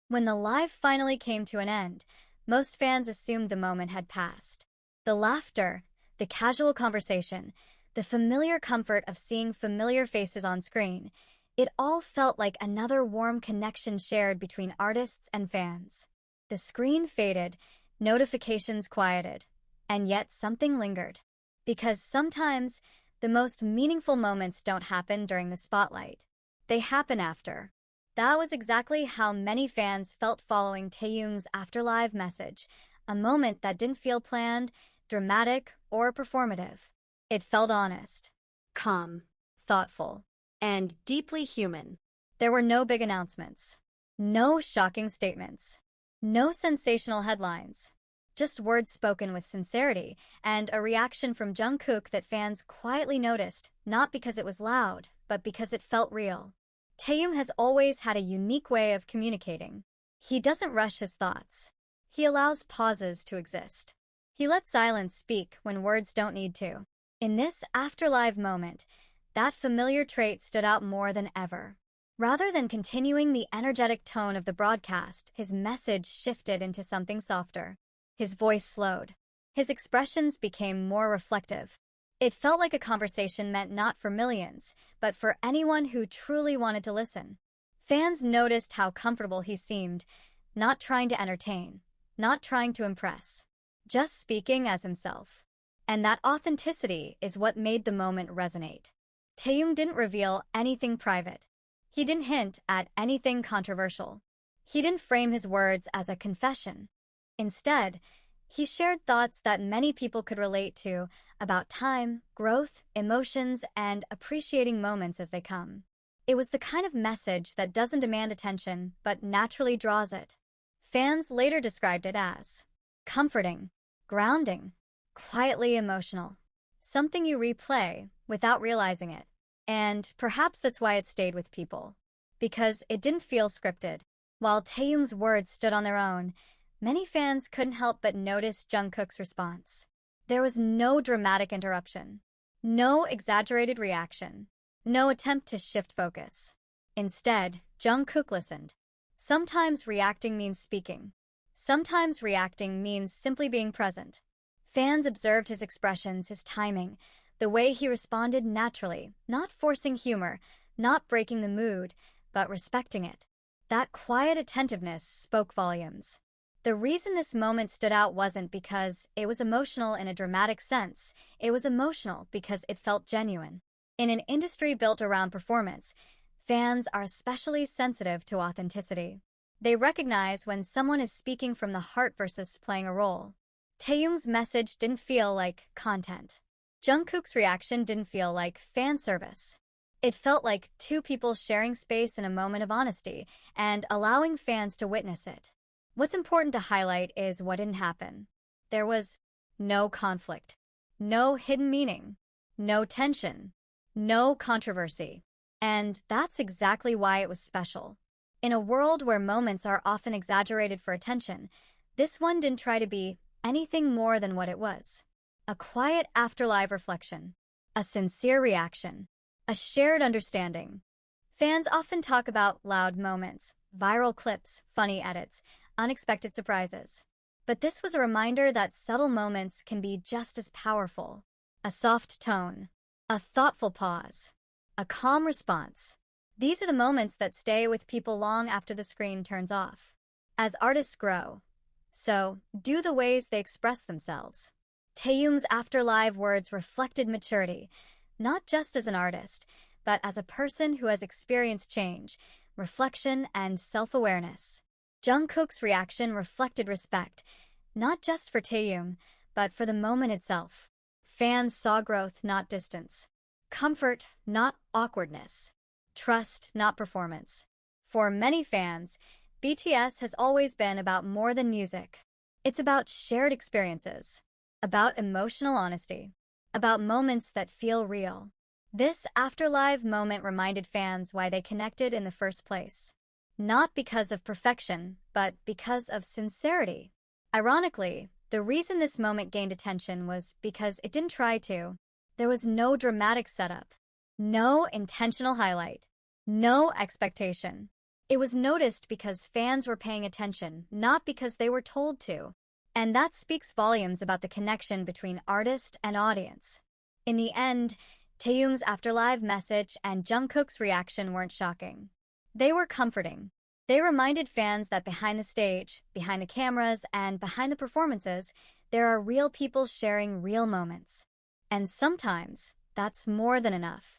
When the live finally came to an end, most fans assumed the moment had passed. The laughter, the casual conversation, the familiar comfort of seeing familiar faces on screen, it all felt like another warm connection shared between artists and fans. The screen faded, notifications quieted, and yet something lingered. Because sometimes, the most meaningful moments don't happen during the spotlight. They happen after. That was exactly how many fans felt following Taehyung's Afterlive message, a moment that didn't feel planned, dramatic, or performative. It felt honest, Calm, thoughtful. and deeply human. There were no big announcements, no shocking statements, no sensational headlines, just words spoken with sincerity and a reaction from Jungkook that fans quietly noticed, not because it was loud, but because it felt real. Taehyung has always had a unique way of communicating. He doesn't rush his thoughts. He allows pauses to exist. He lets silence speak when words don't need to. In this Afterlive moment, that familiar trait stood out more than ever. Rather than continuing the energetic tone of the broadcast, his message shifted into something softer. His voice slowed. His expressions became more reflective. It felt like a conversation meant not for millions, but for anyone who truly wanted to listen. Fans noticed how comfortable he seemed, not trying to entertain, not trying to impress, just speaking as himself. And that authenticity is what made the moment resonate. Taehyung didn't reveal anything private. He didn't hint at anything controversial. He didn't frame his words as a confession. Instead, he shared thoughts that many people could relate to about time, growth, emotions, and appreciating moments as they come. It was the kind of message that doesn't demand attention, but naturally draws it. Fans later described it as comforting, grounding, quietly emotional. Something you replay without realizing it. And perhaps that's why it stayed with people. Because it didn't feel scripted. While Taehyung's words stood on their own, many fans couldn't help but notice Jungkook's response. There was no dramatic interruption, no exaggerated reaction, no attempt to shift focus. Instead, Jungkook listened. Sometimes reacting means speaking. Sometimes reacting means simply being present. Fans observed his expressions, his timing, the way he responded naturally, not forcing humor, not breaking the mood, but respecting it. That quiet attentiveness spoke volumes. The reason this moment stood out wasn't because it was emotional in a dramatic sense. It was emotional because it felt genuine. In an industry built around performance, fans are especially sensitive to authenticity. They recognize when someone is speaking from the heart versus playing a role. Taehyung's message didn't feel like content. Jungkook's reaction didn't feel like fan service. It felt like two people sharing space in a moment of honesty and allowing fans to witness it. What's important to highlight is what didn't happen. There was no conflict, no hidden meaning, no tension, no controversy. And that's exactly why it was special. In a world where moments are often exaggerated for attention, this one didn't try to be anything more than what it was. A quiet afterlife reflection, a sincere reaction, a shared understanding. Fans often talk about loud moments, viral clips, funny edits, unexpected surprises. But this was a reminder that subtle moments can be just as powerful. A soft tone, a thoughtful pause, a calm response. These are the moments that stay with people long after the screen turns off. As artists grow, so do the ways they express themselves. Taehyung's Afterlive words reflected maturity, not just as an artist, but as a person who has experienced change, reflection, and self-awareness. Jungkook's reaction reflected respect, not just for Taehyung, but for the moment itself. Fans saw growth, not distance. Comfort, not awkwardness. Trust, not performance. For many fans, BTS has always been about more than music. It's about shared experiences, about emotional honesty, about moments that feel real. This Afterlive moment reminded fans why they connected in the first place. Not because of perfection, but because of sincerity. Ironically, the reason this moment gained attention was because it didn't try to. There was no dramatic setup, no intentional highlight, no expectation. It was noticed because fans were paying attention, not because they were told to. And that speaks volumes about the connection between artist and audience. In the end, Taehyung's Afterlive message and Jungkook's reaction weren't shocking. They were comforting. They reminded fans that behind the stage, behind the cameras, and behind the performances, there are real people sharing real moments. And sometimes, that's more than enough.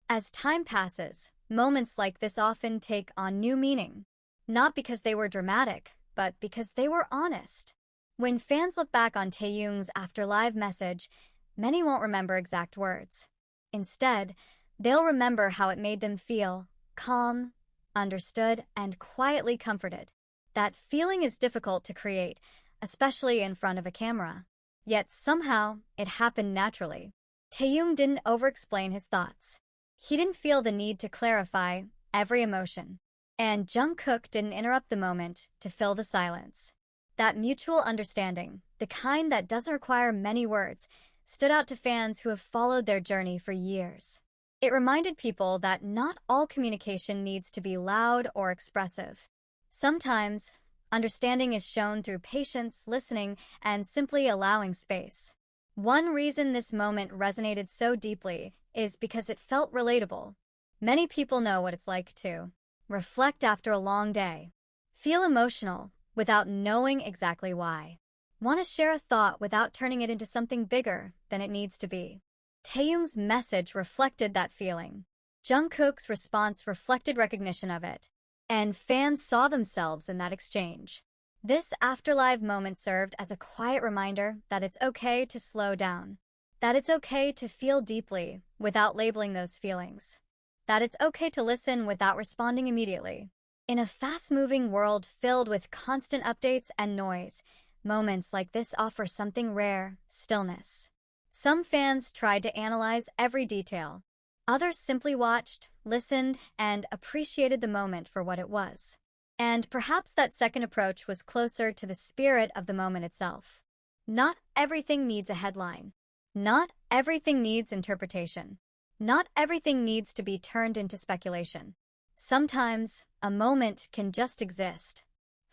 As time passes, moments like this often take on new meaning. Not because they were dramatic, but because they were honest. When fans look back on Taehyung's Afterlive message, many won't remember exact words. Instead, they'll remember how it made them feel calm, understood, and quietly comforted. That feeling is difficult to create, especially in front of a camera. Yet somehow, it happened naturally. Taehyung didn't over-explain his thoughts. He didn't feel the need to clarify every emotion. And Jungkook didn't interrupt the moment to fill the silence. That mutual understanding, the kind that doesn't require many words, stood out to fans who have followed their journey for years. It reminded people that not all communication needs to be loud or expressive. Sometimes, understanding is shown through patience, listening, and simply allowing space. One reason this moment resonated so deeply is because it felt relatable. Many people know what it's like to reflect after a long day, feel emotional without knowing exactly why, want to share a thought without turning it into something bigger than it needs to be. Taehyung's message reflected that feeling. Jungkook's response reflected recognition of it, and fans saw themselves in that exchange. This Afterlive moment served as a quiet reminder that it's okay to slow down, that it's okay to feel deeply without labeling those feelings, that it's okay to listen without responding immediately. In a fast-moving world filled with constant updates and noise, moments like this offer something rare: stillness. Some fans tried to analyze every detail. Others simply watched, listened, and appreciated the moment for what it was. And perhaps that second approach was closer to the spirit of the moment itself. Not everything needs a headline. Not everything needs interpretation. Not everything needs to be turned into speculation. Sometimes, a moment can just exist.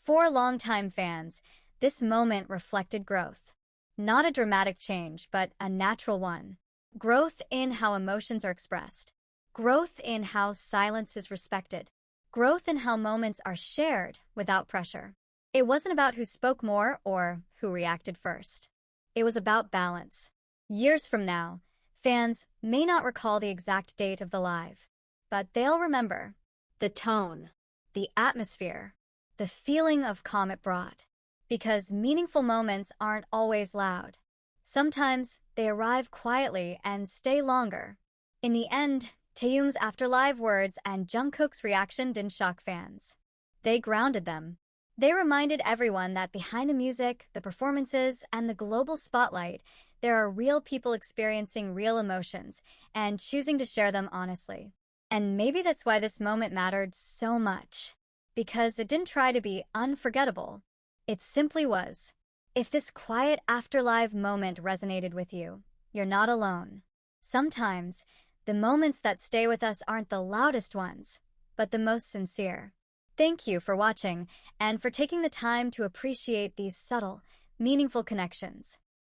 For longtime fans, this moment reflected growth. Not a dramatic change, but a natural one. Growth in how emotions are expressed. Growth in how silence is respected. Growth in how moments are shared without pressure. It wasn't about who spoke more or who reacted first. It was about balance. Years from now, fans may not recall the exact date of the live, but they'll remember the tone, the atmosphere, the feeling of calm it brought. Because meaningful moments aren't always loud. Sometimes they arrive quietly and stay longer. In the end, Taehyung's Afterlive words and Jungkook's reaction didn't shock fans. They grounded them. They reminded everyone that behind the music, the performances, and the global spotlight, there are real people experiencing real emotions and choosing to share them honestly. And maybe that's why this moment mattered so much. Because it didn't try to be unforgettable. It simply was. If this quiet Afterlive moment resonated with you, you're not alone. Sometimes, the moments that stay with us aren't the loudest ones, but the most sincere. Thank you for watching and for taking the time to appreciate these subtle, meaningful connections.